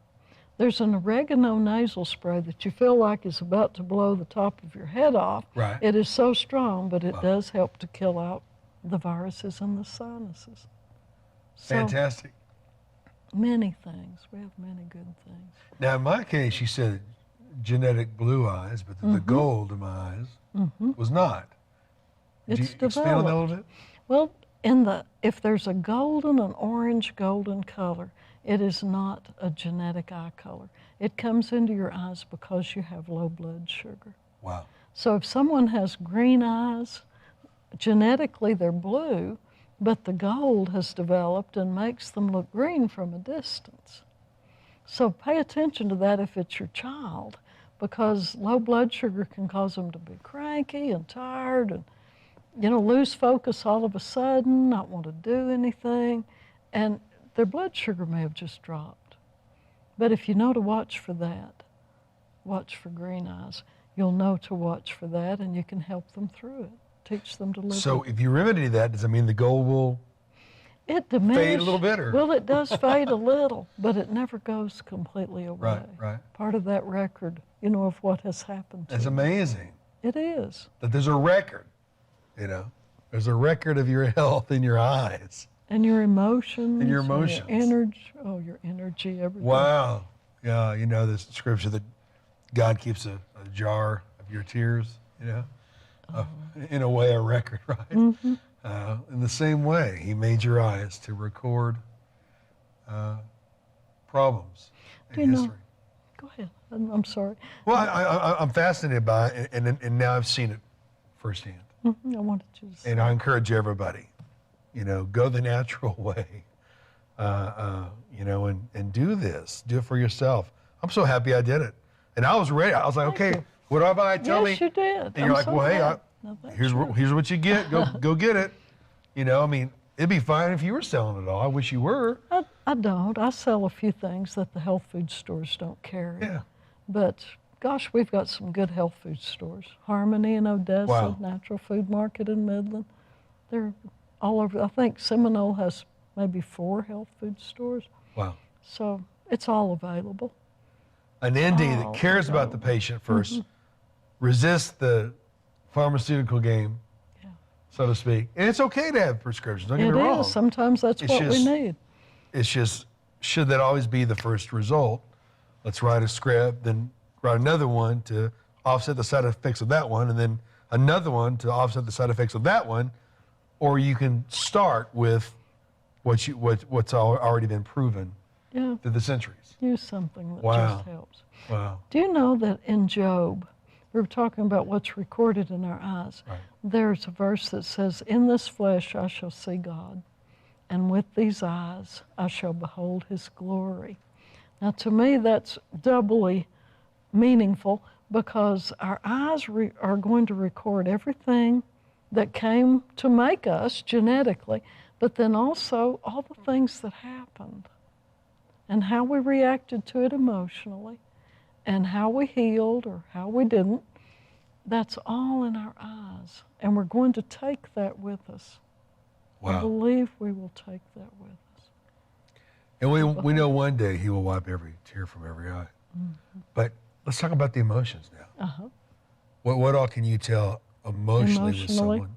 There's an oregano nasal spray that you feel like is about to blow the top of your head off.
Right.
It is so strong, but it
Wow.
does help to kill out the viruses in the sinuses. So
Fantastic.
many things. We have many good things.
Now, in my case, you said genetic blue eyes, but the gold in my eyes was not. Could
It's
you expand on that a
developed.
little bit?
Well, if there's a golden, an orange golden color, it is not a genetic eye color. It comes into your eyes because you have low blood sugar.
Wow.
So if someone has green eyes, genetically they're blue, but the gold has developed and makes them look green from a distance. So pay attention to that if it's your child, because low blood sugar can cause them to be cranky and tired and, you know, lose focus all of a sudden, not want to do anything, and their blood sugar may have just dropped. But if you know to watch for that, watch for green eyes, you'll know to watch for that, and you can help them through it, teach them to live
So
with
if you remedy that, does that mean the gold will
it. Diminishes.
fade a little bit, or?
Well, it does fade a little, but it never goes completely away.
Right.
Part of that record, you know, of what has happened to
It's
you.
amazing
It is.
that there's a record, you know. There's a record of your health in your eyes.
And your emotions.
And your emotions.
Your energy. Oh, your energy, everything.
Wow. Yeah, you know this scripture that God keeps a jar of your tears, you know, in a way, a record, right?
Mm-hmm.
In the same way, he made your eyes to record problems
Do
in
you know-
history.
Go ahead. I'm sorry.
Well, I'm fascinated by it, and now I've seen it firsthand.
I wanted you to say.
And I encourage everybody, you know, go the natural way, you know, and do this. Do it for yourself. I'm so happy I did it. And I was ready. I was like,
Thank
okay,
you.
what do I buy? Tell me.
Yes, you did.
And you're like, well, hey, here's what you get. Go get it. You know, I mean, it'd be fine if you were selling it all. I wish you were.
I don't. I sell a few things that the health food stores don't carry.
Yeah.
But gosh, we've got some good health food stores. Harmony in Odessa,
Wow.
Natural Food Market in Midland. They're all over. I think Seminole has maybe 4 health food stores.
Wow.
So it's all available.
An ND that cares about the patient first, resists the pharmaceutical game, so to speak. And it's okay to have prescriptions, don't get me wrong.
It is. Sometimes that's what we need.
It's just, should that always be the first result? Let's write a script, then write another one to offset the side effects of that one, and then another one to offset the side effects of that one. Or you can start with what's already been proven through the centuries.
Use something that just helps.
Wow.
Do you know that in Job, we were talking about what's recorded in our eyes.
Right.
There's a verse that says, "In this flesh I shall see God, and with these eyes I shall behold his glory." Now to me that's doubly meaningful because our eyes are going to record everything that came to make us genetically, but then also all the things that happened and how we reacted to it emotionally and how we healed or how we didn't. That's all in our eyes, and we're going to take that with us.
Wow.
I believe we will take that with us.
And we know one day he will wipe every tear from every eye. But let's talk about the emotions now. What all can you tell emotionally with someone?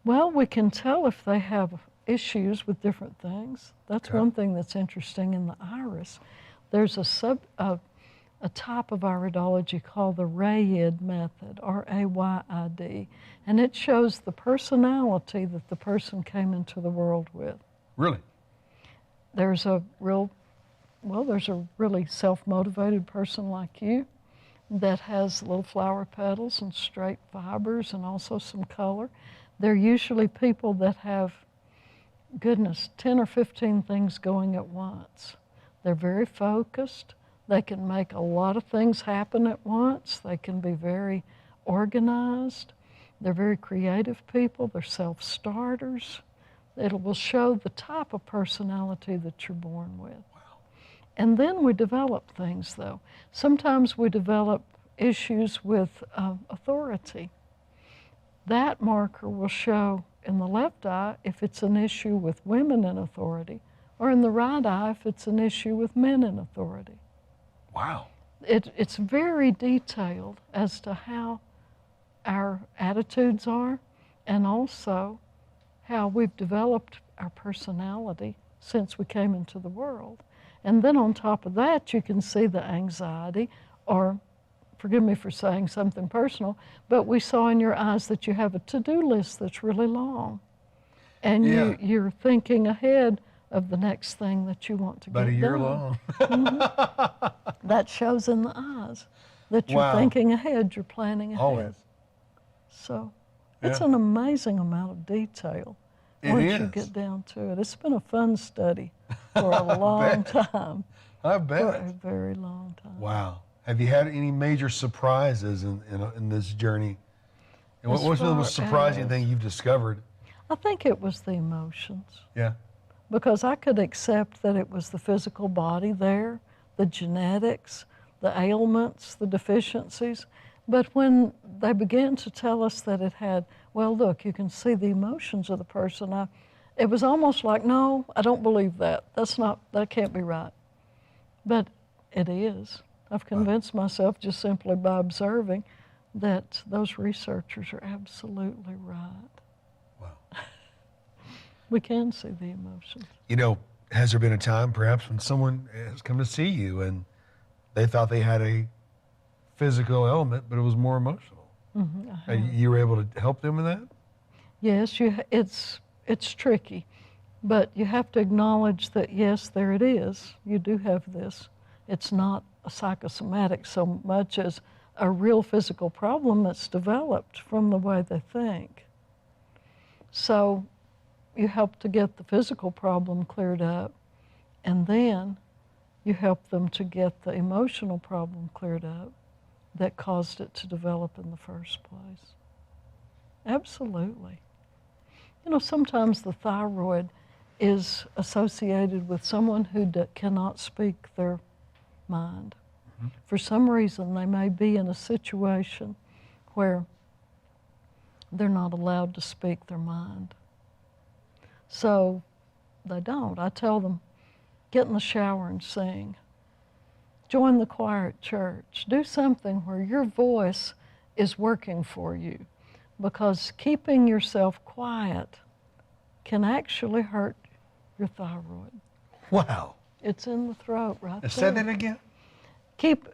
Well, we can tell if they have issues with different things. That's one thing that's interesting in the iris. There's a type of iridology called the RAYID method, R-A-Y-I-D, and it shows the personality that the person came into the world with.
Really?
There's a really self-motivated person like you that has little flower petals and straight fibers and also some color. They're usually people that have, 10 or 15 things going at once. They're very focused. They can make a lot of things happen at once. They can be very organized. They're very creative people. They're self-starters. It will show the type of personality that you're born with.
Wow.
And then we develop things, though. Sometimes we develop issues with authority. That marker will show in the left eye if it's an issue with women in authority, or in the right eye if it's an issue with men in authority.
Wow.
It's very detailed as to how our attitudes are and also how we've developed our personality since we came into the world. And then on top of that, you can see the anxiety, or forgive me for saying something personal, but we saw in your eyes that you have a to-do list that's really long. And you're thinking ahead of the next thing that you want to get done.
About a year long.
That shows in the eyes that you're thinking ahead, you're planning ahead.
Always.
So it's an amazing amount of detail once you get down to it. It's been a fun study for a long time.
I bet.
For a very long time.
Wow. Have you had any major surprises in this journey? And what's the most surprising thing you've discovered?
I think it was the emotions.
Yeah.
Because I could accept that it was the physical body there, the genetics, the ailments, the deficiencies. But when they began to tell us that it had, well, look, you can see the emotions of the person, it was almost like, no, I don't believe that. That can't be right. But it is. I've convinced myself just simply by observing that those researchers are absolutely right.
Wow.
We can see the emotions.
You know, has there been a time perhaps when someone has come to see you and they thought they had a physical ailment, but it was more emotional? And you were able to help them with that?
Yes, it's tricky, but you have to acknowledge that, yes, there it is. You do have this. It's not a psychosomatic so much as a real physical problem that's developed from the way they think. So you help to get the physical problem cleared up, and then you help them to get the emotional problem cleared up that caused it to develop in the first place. Absolutely. You know, sometimes the thyroid is associated with someone who cannot speak their mind. For some reason, they may be in a situation where they're not allowed to speak their mind. So They don't. I tell them, get in the shower and sing. Join the choir at church. Do something where your voice is working for you, because keeping yourself quiet can actually hurt your thyroid.
Wow.
It's in the throat right there.
Say that again.
Keep,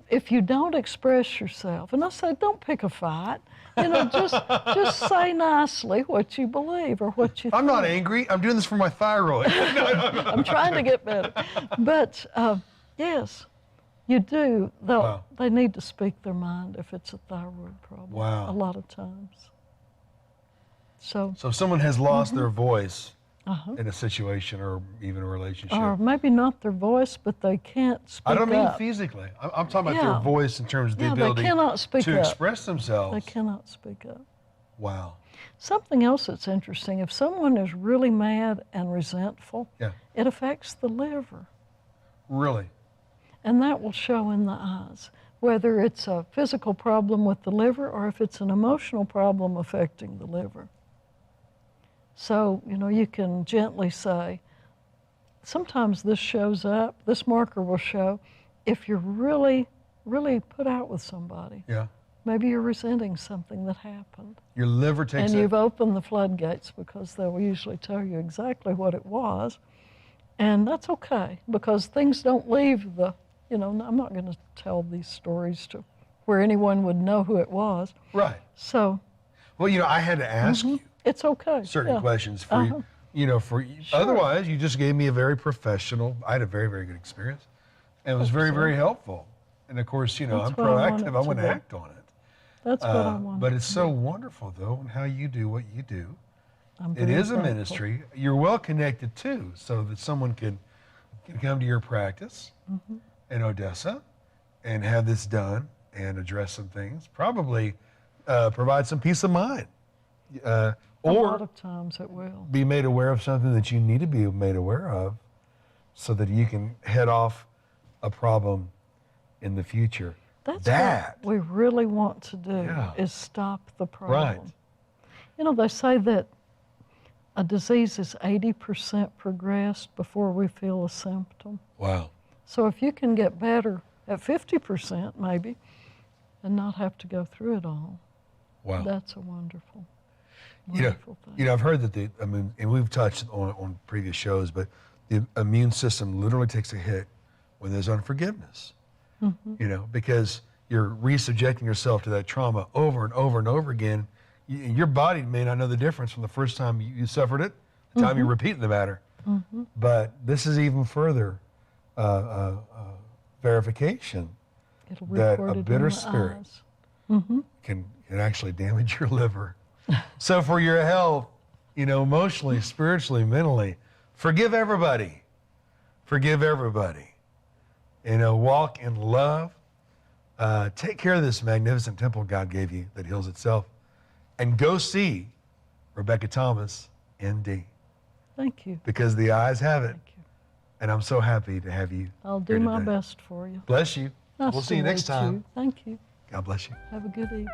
if you don't express yourself, and I say, don't pick a fight, you know, just say nicely what you believe or what you think.
I'm not angry. I'm doing this for my thyroid.
I'm trying to get better. But yes, you do.
Wow.
They need to speak their mind if it's a thyroid problem.
Wow.
A lot of times. So
if someone has lost their voice
uh-huh.
in a situation or even a relationship.
Or maybe not their voice, but they can't speak up.
I don't mean physically. I'm talking about their voice in terms of the ability
they cannot speak
to
up.
express themselves.
They cannot speak up.
Wow.
Something else that's interesting, if someone is really mad and resentful, it affects the liver.
Really?
And that will show in the eyes, whether it's a physical problem with the liver or if it's an emotional problem affecting the liver. So, you know, you can gently say, sometimes this shows up, this marker will show if you're really, really put out with somebody.
Yeah.
Maybe you're resenting something that happened.
Your liver takes
And you've opened the floodgates, because they'll usually tell you exactly what it was. And that's okay, because things don't leave the, you know, I'm not going to tell these stories to where anyone would know who it was.
Right.
So.
Well, you know, I had to ask you.
It's okay.
Certain questions for you. You know, for otherwise, you just gave me a very professional. I had a very, very good experience, and it was very, very helpful. And of course, you know, I'm proactive. I want to act on it.
That's what I want.
But it's so wonderful, though, and how you do what you do.
I'm
it is
thankful.
a ministry. You're well connected too, so that someone can come to your practice in Odessa and have this done and address some things. Probably provide some peace of mind.
A lot of times it will.
Be made aware of something that you need to be made aware of so that you can head off a problem in the future.
That's what we really want to do is stop the problem.
Right.
You know, they say that a disease is 80% progressed before we feel a symptom.
Wow.
So if you can get better at 50% maybe and not have to go through it all, that's a wonderful thing.
You know, I've heard that and we've touched on previous shows, but the immune system literally takes a hit when there's unforgiveness. You know, because you're re-subjecting yourself to that trauma over and over and over again. Your body may not know the difference from the first time you suffered it, the time you're repeating the matter. But this is even further verification that a bitter spirit can actually damage your liver. So for your health, you know, emotionally, spiritually, mentally, forgive everybody. Forgive everybody. You know, walk in love. Take care of this magnificent temple God gave you that heals itself. And go see Rebecca Thomas, N.D.
Thank you.
Because the eyes have it.
Thank you.
And I'm so happy to have you.
I'll do my best for you.
Bless you.
Nice
We'll see you next time.
Thank you.
God bless you.
Have a good evening.